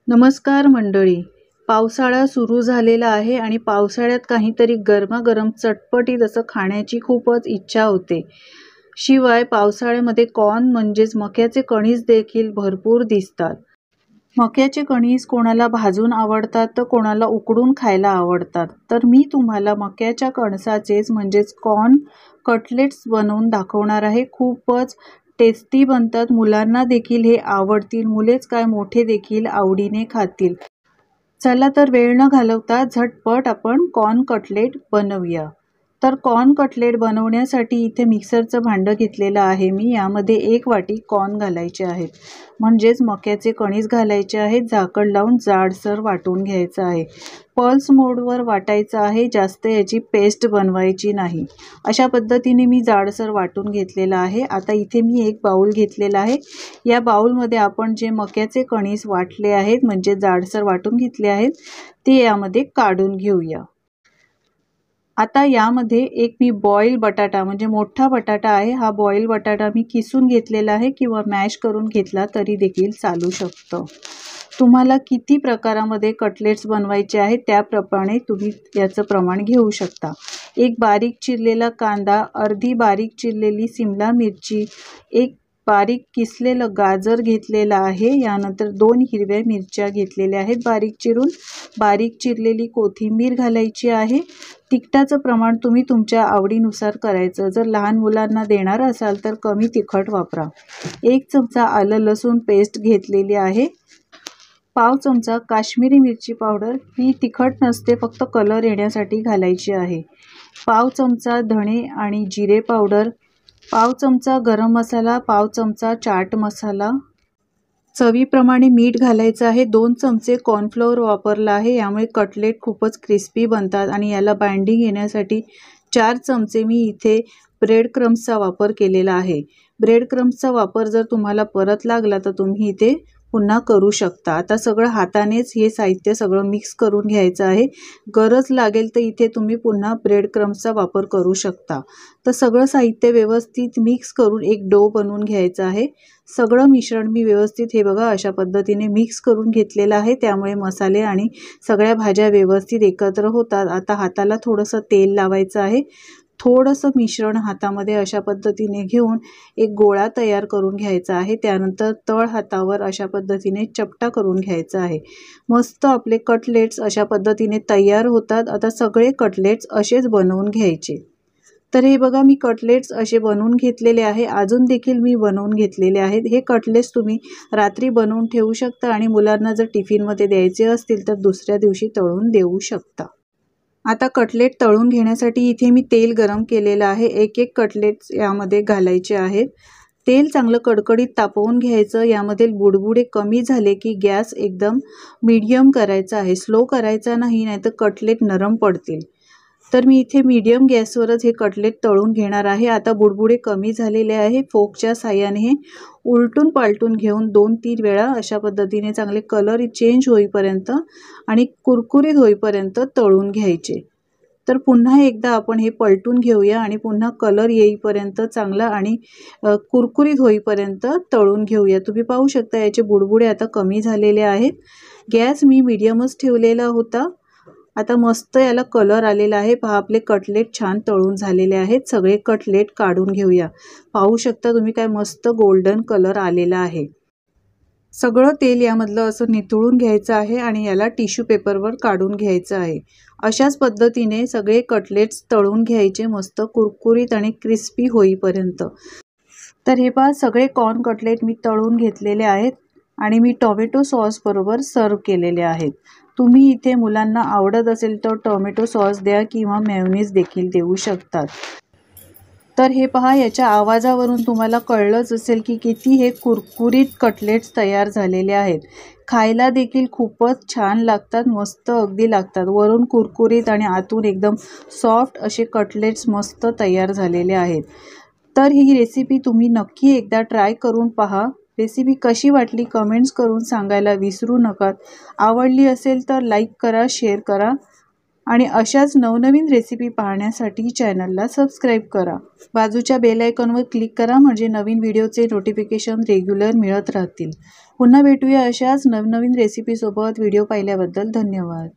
नमस्कार मंडळी. पावसाळा सुरू झालेला आहे आणि पावसाळ्यात काहीतरी गरमागरम चटपटीत असं खाण्याची खूपच इच्छा होते. शिवाय पावसाळ्यामध्ये कॉर्न म्हणजेच मक्याचे कणीस देखील भरपूर दिसतात. मक्याचे कणीस कोणाला भाजून आवडतात तर कोणाला उकडून खायला आवडतात. तर मी तुम्हाला मक्याच्या कणसाचेच म्हणजेच कॉर्न कटलेट्स बनवून दाखवणार आहे. खूपच टेस्टी बनतात. मुलांना देखील हे आवडतील. मुलेच काय मोठे देखील आवडीने खातील. चला तर वेळ न घालवता झटपट आपण कॉर्न कटलेट बनवूया. तर कॉर्न कटलेट बनवण्यासाठी इथे मिक्सरचं भांडं घेतलेलं आहे मी. यामध्ये 1 वाटी कॉर्न घालायचे आहेत, म्हणजेच मक्याचे कणीस घालायचे आहेत. झाकण लावून जाडसर वाटून घ्यायचं आहे. पल्स मोडवर वाटायचं आहे, जास्त याची पेस्ट बनवायची नाही. अशा पद्धतीने मी जाडसर वाटून घेतलेलं आहे. आता इथे मी एक बाउल घेतलेला आहे. या बाउलमध्ये आपण जे मक्याचे कणीस वाटले आहेत म्हणजे जाडसर वाटून घेतले आहेत ते यामध्ये काढून घेऊया. आता यामध्ये एक मी बॉईल बटाटा म्हणजे मोठा बटाटा आहे. हा बॉईल बटाटा मी किसून घेतलेला आहे किंवा मॅश करून घेतला तरी देखील चालू शकतं. तुम्हाला किती प्रकारामध्ये कटलेट्स बनवायचे आहेत त्याप्रमाणे तुम्ही याचं प्रमाण घेऊ शकता. एक बारीक चिरलेला कांदा, अर्धी बारीक चिरलेली सिमला मिरची, एक बारीक किसलेलं गाजर घेतलेलं आहे. यानंतर 2 हिरव्या मिरच्या घेतलेल्या आहेत बारीक चिरून. बारीक चिरलेली कोथिंबीर घालायची आहे. तिखटाचं प्रमाण तुम्ही तुमच्या आवडीनुसार करायचं. जर लहान मुलांना देणार असाल तर कमी तिखट वापरा. 1 चमचा आलं लसूण पेस्ट घेतलेली आहे. पाव चमचा काश्मीरी मिरची पावडर, ही तिखट नसते, फक्त कलर येण्यासाठी घालायची आहे. पाव चमचा धणे आणि जिरे पावडर, पाव चमचा गरम मसाला, पाव चमचा चाट मसाला, चवीप्रमाणे मीठ घालायचं आहे. 2 चमचे कॉर्नफ्लोअर वापरला आहे. यामुळे कटलेट खूपच क्रिस्पी बनतात आणि याला बाइंडिंग येण्यासाठी 4 चमचे मी इथे ब्रेड क्रम्सचा वापर केलेला आहे. ब्रेड क्रम्सचा वापर जर तुम्हाला परत लागला तर तुम्ही इथे पुन्हा करू शकता. आता सगळं हातानेच हे साहित्य सगळं मिक्स करून घ्यायचं आहे. गरज लागेल तर इथे तुम्ही पुन्हा ब्रेड क्रम्सचा वापर करू शकता. तर सगळं साहित्य व्यवस्थित मिक्स करून एक डो बनवून घ्यायचा आहे. सगळं मिश्रण मी व्यवस्थित हे बघा अशा पद्धतीने मिक्स करून घेतलेलं आहे. त्यामुळे मसाले आणि सगळ्या भाज्या व्यवस्थित एकत्र होतात. आता हाताला थोडंसं तेल लावायचं आहे. थोडंसं मिश्रण हातामध्ये अशा पद्धतीने घेऊन एक गोळा तयार करून घ्यायचा आहे. त्यानंतर तळ हातावर अशा पद्धतीने चपटा करून घ्यायचा आहे. मस्त आपले कटलेट्स अशा पद्धतीने तयार होतात. आता सगळे कटलेट्स असेच बनवून घ्यायचे. तर हे बघा मी कटलेट्स असे बनवून घेतलेले आहे. अजून देखील मी बनवून घेतलेले आहेत. हे कटलेट्स तुम्ही रात्री बनवून ठेवू शकता आणि मुलांना जर टिफिनमध्ये द्यायचे असतील तर दुसऱ्या दिवशी तळून देऊ शकता. आता कटलेट तळून घेण्यासाठी इथे मी तेल गरम केलेलं आहे. एक कटलेट्स यामध्ये घालायचे आहेत. तेल चांगलं कडकडीत तापवून घ्यायचं. यामध्ये बुडबुडे कमी झाले की गॅस एकदम मीडियम करायचा आहे, स्लो करायचा नाही, नाहीतर कटलेट नरम पडतील. तर मी इथे मीडियम गॅसवरच हे कटलेट तळून घेणार आहे. आता बुडबुडे कमी झालेले आहे. फोकच्या साहाय्याने हे उलटून पालटून घेऊन 2-3 वेळा अशा पद्धतीने चांगले कलर चेंज होईपर्यंत आणि कुरकुरीत होईपर्यंत तळून घ्यायचे. तर पुन्हा एकदा आपण हे पलटून घेऊया आणि पुन्हा कलर येईपर्यंत चांगला आणि कुरकुरीत होईपर्यंत तळून घेऊया. तुम्ही पाहू शकता याचे बुडबुडे आता कमी झालेले आहेत. गॅस मी मीडियमच ठेवलेला होता. आता मस्त याला कलर आलेला आहे. पहा आपले कटलेट छान तळून झालेले आहेत. सगळे कटलेट काढून घेऊया. पाहू शकता तुम्ही काय मस्त गोल्डन कलर आलेला आहे. सगळं तेल यामधलं असं निथळून घ्यायचं आहे आणि याला टिश्यू पेपरवर काढून घ्यायचं आहे. अशाच पद्धतीने सगळे कटलेट्स तळून घ्यायचे मस्त कुरकुरीत आणि क्रिस्पी होईपर्यंत. तर हे पहा सगळे कॉर्न कटलेट मी तळून घेतलेले आहेत आणि मी टोमॅटो सॉस बरोबर सर्व केलेले आहेत. तुम्ही इथे मुलांना आवडत असेल तर टोमॅटो सॉस द्या किंवा मेयोनीज देखील देऊ शकतात. तर हे पहा याच्या आवाजावरून तुम्हाला कळलंच असेल की किती हे कुरकुरीत कटलेट्स तयार झालेले आहेत. खायला देखील खूपच छान लागतात, मस्त अगदी लागतात. वरून कुरकुरीत आणि आतून एकदम सॉफ्ट असे कटलेट्स मस्त तयार झालेले आहेत. तर ही रेसिपी तुम्ही नक्की एकदा ट्राय करून पहा. रेसिपी कशी वाटली कमेंट्स करून सांगायला विसरू नका. आवडली असेल तर लाईक करा, शेअर करा आणि अशाच नवनवीन रेसिपी पाहण्यासाठी चॅनलला सबस्क्राईब करा. बाजूच्या बेल आयकॉनवर क्लिक करा म्हणजे नवीन व्हिडिओचे नोटिफिकेशन रेग्युलर मिळत राहतील. पुन्हा भेटूया अशाच नवनवीन रेसिपीसोबत. व्हिडिओ पाहिल्याबद्दल धन्यवाद.